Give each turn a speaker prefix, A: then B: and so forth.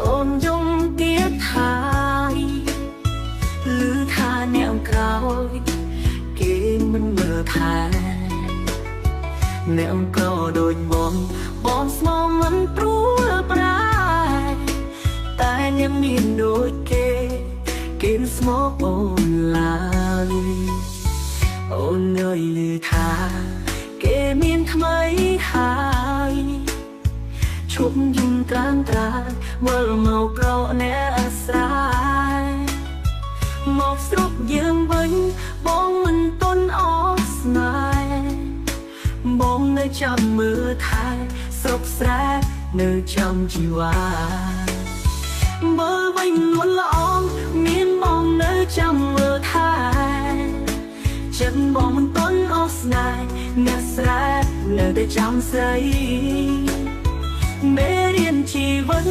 A: អូនយំទៀតហើយឮថាអ្នកក្រោយគេមិនមើលថែអ្នកក៏ដូចបងស្មោមិនព្រួលប្រាតែยังមានដូចគេស្មោអូនឡើយអូននៅឮថាគេមានថ្មីហើយឈប់យំត្រាំត្រាវិលមកក្រោកអ្នកអាស្រ័យមកស្រុកយើងវិញបងមិនទន់អស់ស្នេហ៍បងនៅចាំមើលថែស្រុកស្រែនៅចាំជីវ៉ាមើលវិញនួនល្អមានបងនៅចាំមើលថែចិត្តបងមិនទន់អស់ស្នេហ៍អ្នកស្រែនៅតែចាំស្រីមេរៀនជីវិត